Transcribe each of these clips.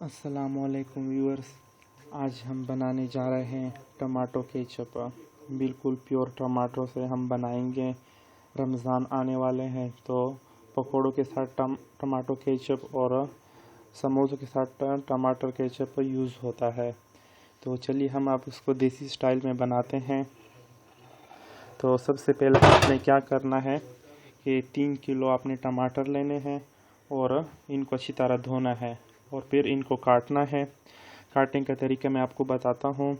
अस्सलामुअलैकुम व्यूअर्स। आज हम बनाने जा रहे हैं टमाटो केचप। बिल्कुल प्योर टमाटो से हम बनाएंगे। रमज़ान आने वाले हैं तो पकोड़ों के साथ टमाटो केचप और समोसों के साथ टमाटर केचप यूज़ होता है। तो चलिए हम आप इसको देसी स्टाइल में बनाते हैं। तो सबसे पहले आपने क्या करना है कि 3 किलो आपने टमाटर लेने हैं और इनको अच्छी तरह धोना है और फिर इनको काटना है। काटने का तरीका मैं आपको बताता हूँ।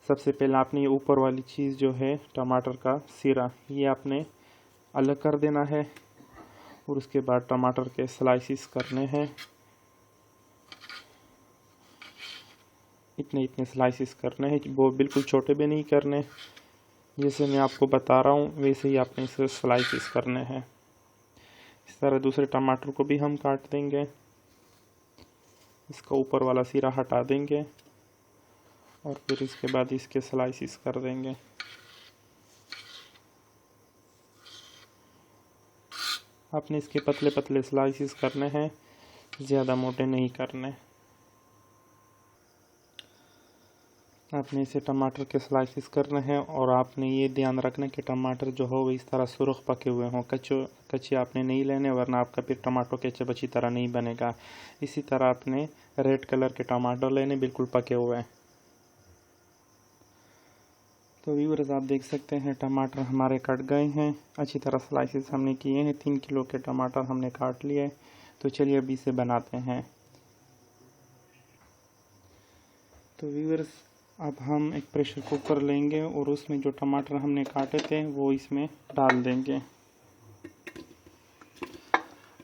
सबसे पहले आपने ये ऊपर वाली चीज़ जो है टमाटर का सिरा, ये आपने अलग कर देना है और उसके बाद टमाटर के स्लाइसिस करने हैं। इतने इतने स्लाइसिस करने हैं, वो बिल्कुल छोटे भी नहीं करने। जैसे मैं आपको बता रहा हूँ वैसे ही आपने इसे स्लाइसिस करने हैं। इस तरह दूसरे टमाटर को भी हम काट देंगे। इसका ऊपर वाला सिरा हटा देंगे और फिर इसके बाद इसके स्लाइसिस कर देंगे। आपने इसके पतले पतले स्लाइसिस करने हैं, ज़्यादा मोटे नहीं करने। आपने इसे टमाटर के स्लाइसिस करने हैं और आपने ये ध्यान रखना कि टमाटर जो हो इस तरह सुर्ख पके हुए हों। कच्चे आपने नहीं लेने, वरना आपका फिर टमाटो केचप अच्छी तरह नहीं बनेगा। इसी तरह आपने रेड कलर के टमाटर लेने, बिल्कुल पके हुए हैं। तो व्यूअर्स आप देख सकते हैं टमाटर हमारे कट गए हैं, अच्छी तरह स्लाइसिस हमने किए हैं। 3 किलो के टमाटर हमने काट लिए। तो चलिए अभी इसे बनाते हैं। तो व्यूअर्स अब हम एक प्रेशर कुकर लेंगे और उसमें जो टमाटर हमने काटे थे वो इसमें डाल देंगे।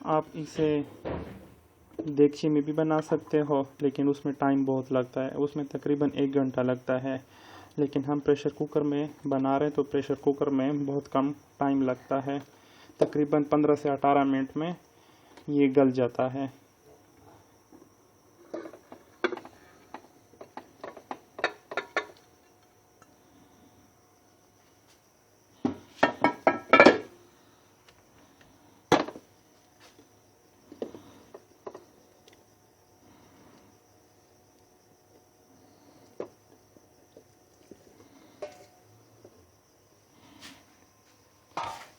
आप इसे देगची में भी बना सकते हो, लेकिन उसमें टाइम बहुत लगता है, उसमें तकरीबन 1 घंटा लगता है। लेकिन हम प्रेशर कुकर में बना रहे हैं तो प्रेशर कुकर में बहुत कम टाइम लगता है। तकरीबन 15 से 18 मिनट में ये गल जाता है।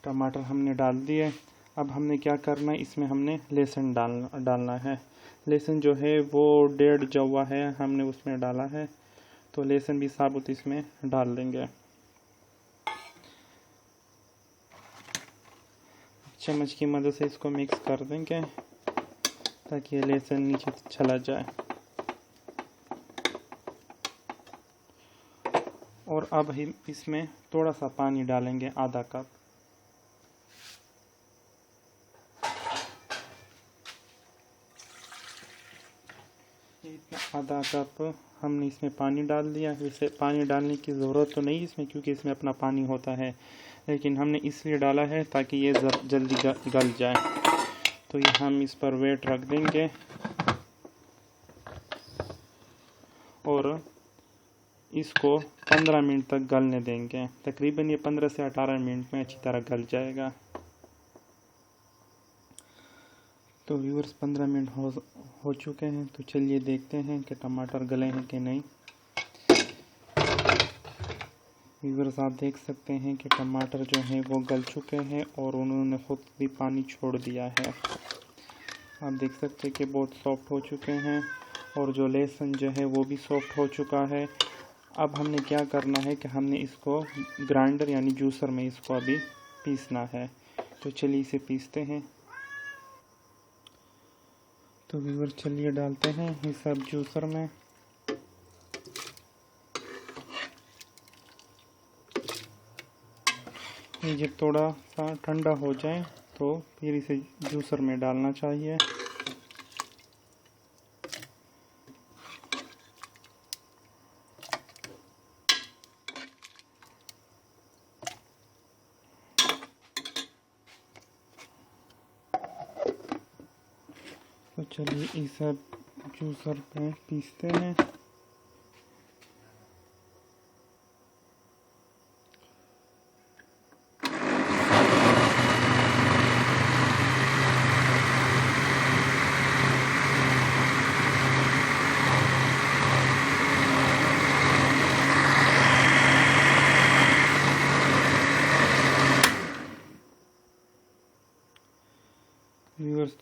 टमाटर हमने डाल दिए। अब हमने क्या करना है, इसमें हमने लहसुन डालना है। लहसुन जो है वो 1.5 जवा है, हमने उसमें डाला है। तो लहसुन भी साबुत इसमें डाल देंगे। चम्मच की मदद से इसको मिक्स कर देंगे ताकि लहसुन नीचे चला जाए। और अब हम इसमें थोड़ा सा पानी डालेंगे, आधा कप। आधा कप हमने इसमें पानी डाल दिया। वैसे पानी डालने की ज़रूरत तो नहीं इसमें, क्योंकि इसमें अपना पानी होता है, लेकिन हमने इसलिए डाला है ताकि ये जल्दी गल जाए। तो ये हम इस पर वेट रख देंगे और इसको 15 मिनट तक गलने देंगे। तकरीबन ये 15 से 18 मिनट में अच्छी तरह गल जाएगा। तो व्यूअर्स 15 मिनट हो चुके हैं। तो चलिए देखते हैं कि टमाटर गले हैं कि नहीं। व्यूअर्स आप देख सकते हैं कि टमाटर जो हैं वो गल चुके हैं और उन्होंने खुद भी पानी छोड़ दिया है। आप देख सकते हैं कि बहुत सॉफ्ट हो चुके हैं और जो लहसुन जो है वो भी सॉफ्ट हो चुका है। अब हमने क्या करना है कि हमने इसको ग्राइंडर यानी जूसर में इसको अभी पीसना है। तो चलिए इसे पीसते हैं। तो व्यूअर चलिए डालते हैं ये सब जूसर में। ये जब थोड़ा सा ठंडा हो जाए तो फिर इसे जूसर में डालना चाहिए। तो चलिए इस सब जूसर पे पीसते हैं।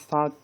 7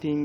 3